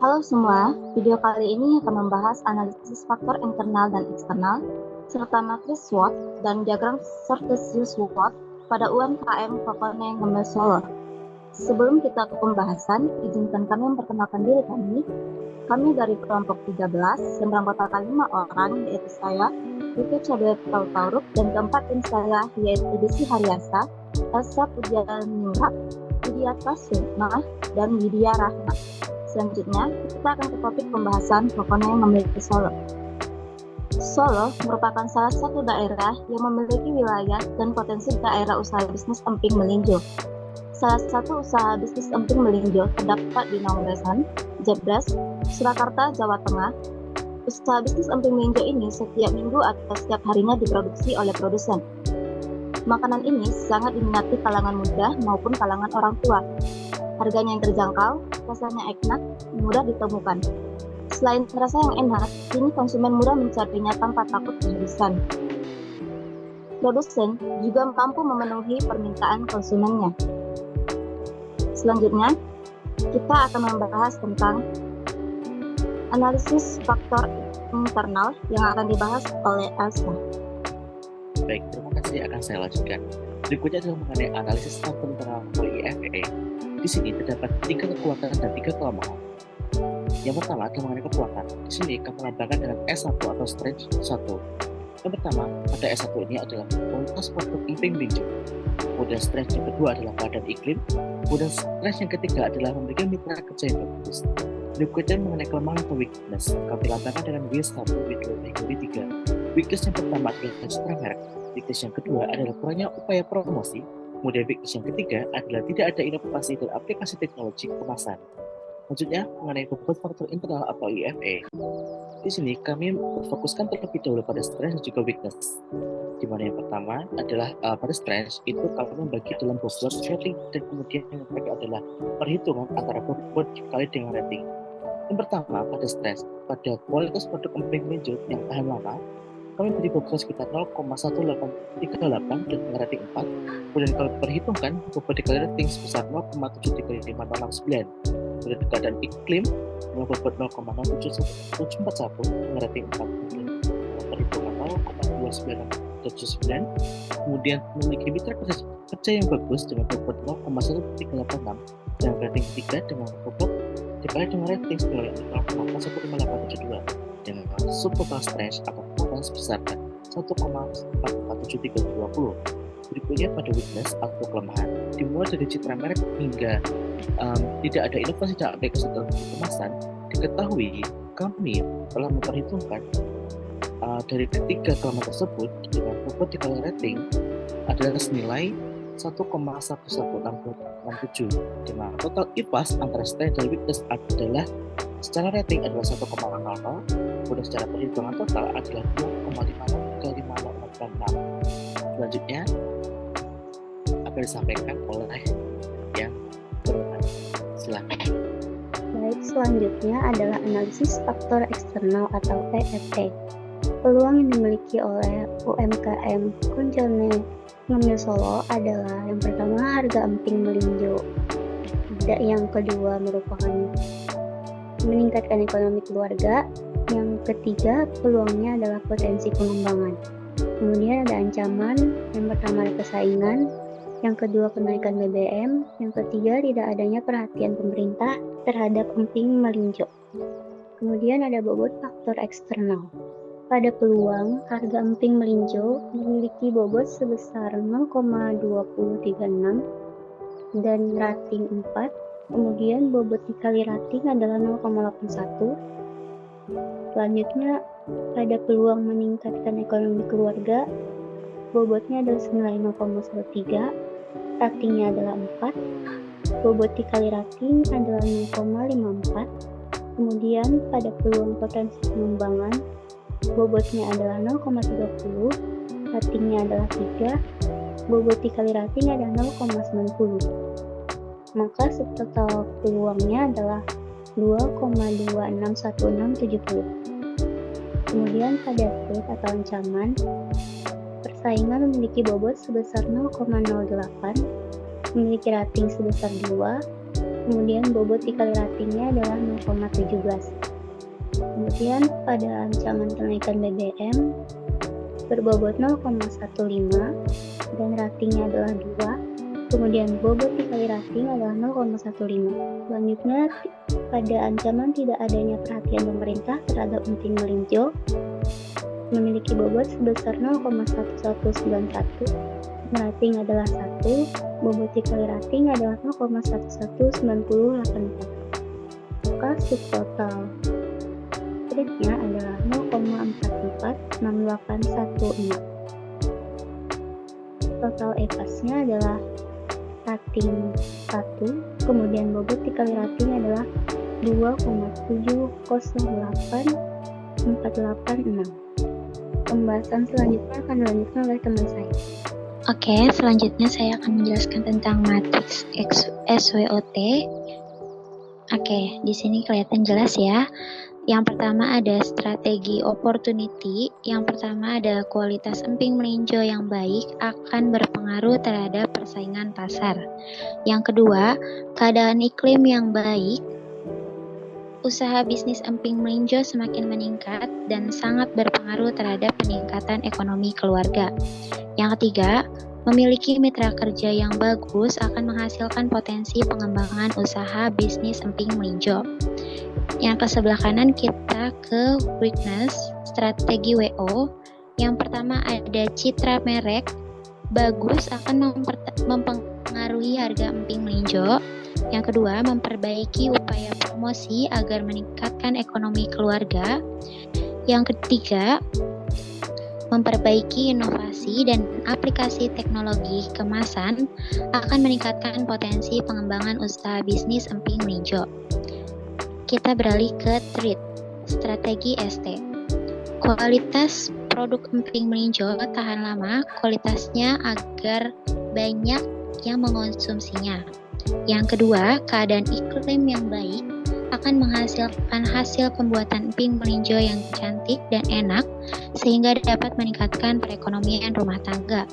Halo semua, video kali ini akan membahas analisis faktor internal dan eksternal, serta matris SWOT dan diagram Cartesius SWOT pada UMKM Kokone Ngemil Solo. Sebelum kita ke pembahasan, izinkan kami memperkenalkan diri kami. Kami dari kelompok 13 yang beranggotakan 5 orang, yaitu saya, Rike Cadwe Tauruk, dan keempat tim saya, yaitu Desi Haryasa, Elsa Pujaningrat, Widiata Sukma, dan Widya Rahma. Selanjutnya, kita akan ke topik pembahasan Kokone yang memiliki Solo. Solo merupakan salah satu daerah yang memiliki wilayah dan potensi daerah usaha bisnis emping melinjo. Salah satu usaha bisnis emping melinjo terdapat di Naungresan, Jebres, Surakarta, Jawa Tengah. Usaha bisnis emping melinjo ini setiap minggu atau setiap harinya diproduksi oleh produsen. Makanan ini sangat diminati kalangan muda maupun kalangan orang tua. Harganya yang terjangkau, rasanya enak, mudah ditemukan. Selain rasa yang enak, kini konsumen mudah mencarinya tanpa takut kehabisan. Produsen juga mampu memenuhi permintaan konsumennya. Selanjutnya, kita akan membahas tentang analisis faktor internal yang akan dibahas oleh Elsa. Baik, terima kasih, akan saya lanjutkan. Berikutnya adalah mengenai analisis faktor internal atau IFA. Di sini terdapat 3 kekuatan dan 3 kelemahan. Yang pertama adalah mengenai kekuatan. Di sini kami lambangkan dengan S1 atau strength 1. Yang pertama, pada S1 ini adalah kualitas produk emping melinjo. Kemudian strength yang kedua adalah badan iklim. Kemudian strength yang ketiga adalah memiliki mitra kerja yang bagus. Berikutnya mengenai kelemahan atau weakness. Kami lambangkan dengan W1, W2, W3. Weakness yang pertama adalah citra merek. Weakness yang kedua adalah kurangnya upaya promosi. Kemudian weakness yang ketiga adalah tidak ada inovasi dan aplikasi teknologi kemasan. Selanjutnya, mengenai bobot faktor internal atau IFA. Di sini kami fokuskan terlebih dahulu pada strength dan juga weakness. Di mana yang pertama adalah pada strength itu kami membagi dalam bobot, rating, dan kemudian yang terakhir adalah perhitungan antara bobot dikali dengan rating. Yang pertama pada strength, pada kualitas produk emping melinjo yang tahan lama, kami beri bobot sekitar 0,1838 dan dengan rating 4. Kemudian kalau diperhitungkan, bobot dikali rating sebesar 0,73569. Kemudian keadaan iklim dengan bobot 0,67741 dengan rating 4. Kemudian perhitungan 0,2979. Kemudian memiliki mitra kerja yang bagus dengan bobot 0,1386 dan rating 3 dengan bobot dikali dengan rating senilai 0,15872 dengan subtotal strength atau kekuatan sebesar 1,447320. Berikutnya pada weakness atau kelemahan, dimulai dari citra merek hingga tidak ada inovasi dan aplikasi teknologi kemasan. Diketahui kami telah memperhitungkan dari ketiga kelemahan tersebut dengan bobot dikali rating adalah senilai 1,1167 dengan total IPAS antara strength dan weakness adalah secara rating adalah 1,00, kemudian secara perhitungan total adalah 2,56 Selanjutnya akan disampaikan oleh yang berwenang. Silakan. Baik, selanjutnya adalah analisis faktor eksternal atau EFA. Peluang yang dimiliki oleh UMKM Kokone Ngemil Solo adalah yang pertama harga emping melinjo, yang kedua merupakan meningkatkan ekonomi keluarga, yang ketiga peluangnya adalah potensi pengembangan. Kemudian ada ancaman, yang pertama ada persaingan, yang kedua kenaikan BBM, yang ketiga tidak adanya perhatian pemerintah terhadap emping melinjo. Kemudian ada bobot faktor eksternal. Pada peluang, harga emping melinjo memiliki bobot sebesar 0,2036 dan rating 4. Kemudian bobot dikali rating adalah 0,81. Selanjutnya pada peluang meningkatkan ekonomi keluarga, bobotnya adalah senilai 0,13, ratingnya adalah 4. Bobot dikali rating adalah 0,54. Kemudian pada peluang potensi pengembangan, bobotnya adalah 0,30, ratingnya adalah 3, bobot dikali rating adalah 0,90. Maka subtotal peluangnya adalah 2,261670. Kemudian pada threat atau ancaman, persaingan memiliki bobot sebesar 0,08, memiliki rating sebesar 2, Kemudian bobot dikali ratingnya adalah 0,17. Kemudian pada ancaman kenaikan BBM berbobot 0,15 dan ratingnya adalah 2. Kemudian bobot dikali rating adalah 0,15. Selanjutnya pada ancaman tidak adanya perhatian pemerintah terhadap emping melinjo memiliki bobot sebesar 0,1191, rating adalah 1, bobot dikali rating adalah 0,119084. Maka subtotal kreditnya adalah 0,446816. Total EPAS-nya adalah rating 1, kemudian bobot dikali rating adalah 2,708486. Pembahasan selanjutnya akan dilanjutkan oleh teman saya. Oke, selanjutnya saya akan menjelaskan tentang matriks SWOT. Oke, di sini kelihatan jelas ya. Yang pertama ada strategi opportunity. Yang pertama ada kualitas emping melinjo yang baik akan berpengaruh terhadap persaingan pasar. Yang kedua, keadaan iklim yang baik. Usaha bisnis emping melinjo semakin meningkat dan sangat berpengaruh terhadap peningkatan ekonomi keluarga. Yang ketiga, memiliki mitra kerja yang bagus akan menghasilkan potensi pengembangan usaha bisnis emping melinjo. Yang ke sebelah kanan kita ke weakness, strategi WO. Yang pertama ada citra merek bagus akan mempengaruhi harga emping melinjo. Yang kedua, memperbaiki upaya promosi agar meningkatkan ekonomi keluarga. Yang ketiga, memperbaiki inovasi dan aplikasi teknologi kemasan akan meningkatkan potensi pengembangan usaha bisnis emping melinjo. Kita beralih ke trade, strategi ST. Kualitas produk emping melinjo tahan lama, kualitasnya agar banyak yang mengonsumsinya. Yang kedua, keadaan iklim yang baik akan menghasilkan hasil pembuatan emping melinjo yang cantik dan enak sehingga dapat meningkatkan perekonomian rumah tangga.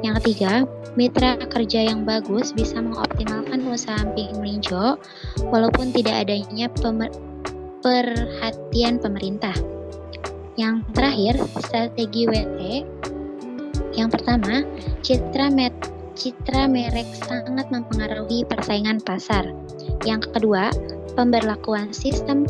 Yang ketiga, mitra kerja yang bagus bisa mengoptimalkan usaha emping melinjo walaupun tidak adanya perhatian pemerintah. Yang terakhir, strategi WT. Yang pertama, citra merek sangat mempengaruhi persaingan pasar. Yang kedua, pemberlakuan sistem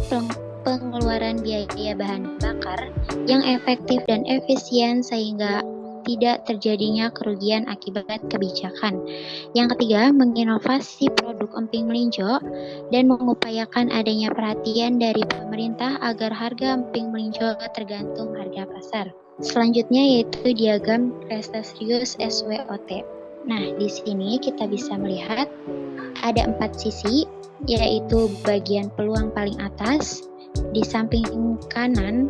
pengeluaran biaya bahan bakar yang efektif dan efisien sehingga tidak terjadinya kerugian akibat kebijakan. Yang ketiga, menginovasi produk emping melinjo dan mengupayakan adanya perhatian dari pemerintah agar harga emping melinjo tergantung harga pasar. Selanjutnya yaitu diagram Prestasius SWOT. Nah, di sini kita bisa melihat ada 4 sisi, yaitu bagian peluang paling atas, di samping kanan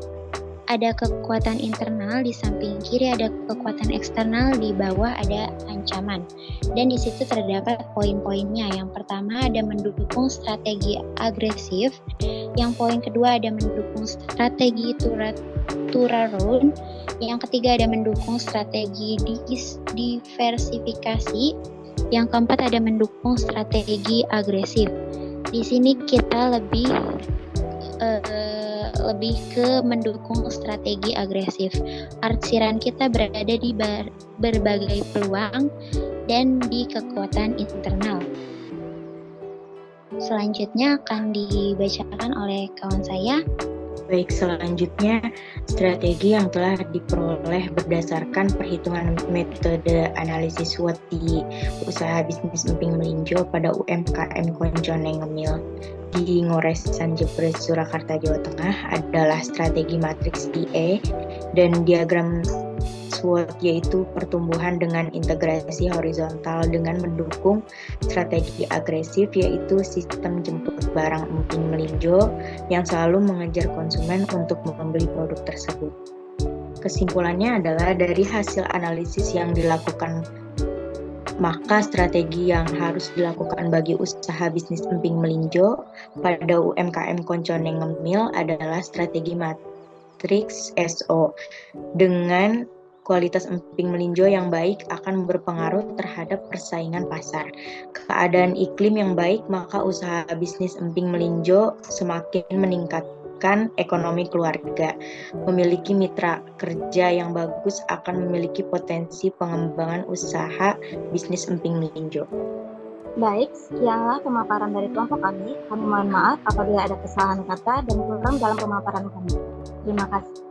ada kekuatan internal, di samping kiri ada kekuatan eksternal, di bawah ada ancaman. Dan di situ terdapat poin-poinnya. Yang pertama ada mendukung strategi agresif, yang poin kedua ada mendukung strategi turnaround, yang ketiga ada mendukung strategi diversifikasi, yang keempat ada mendukung strategi agresif. Di sini kita lebih ke mendukung strategi agresif. Arsiran kita berada di berbagai peluang dan di kekuatan internal. Selanjutnya akan dibacakan oleh kawan saya. Baik, selanjutnya strategi yang telah diperoleh berdasarkan perhitungan metode analisis SWOT di usaha bisnis emping melinjo pada UMKM Konconeng Ngemil di Ngoresan Jepres, Surakarta, Jawa Tengah adalah strategi matriks DE dan diagram SWOT, yaitu pertumbuhan dengan integrasi horizontal dengan mendukung strategi agresif, yaitu sistem jemput barang emping melinjo yang selalu mengejar konsumen untuk membeli produk tersebut. Kesimpulannya adalah dari hasil analisis yang dilakukan, maka strategi yang harus dilakukan bagi usaha bisnis emping melinjo pada UMKM Konconeng Ngemil adalah strategi matriks SO dengan Kualitas emping melinjo yang baik akan berpengaruh terhadap persaingan pasar. Keadaan iklim yang baik, maka usaha bisnis emping melinjo semakin meningkatkan ekonomi keluarga. Memiliki mitra kerja yang bagus akan memiliki potensi pengembangan usaha bisnis emping melinjo. Baik, sekianlah pemaparan dari kelompok kami. Kami mohon maaf apabila ada kesalahan kata dan kurang dalam pemaparan kami. Terima kasih.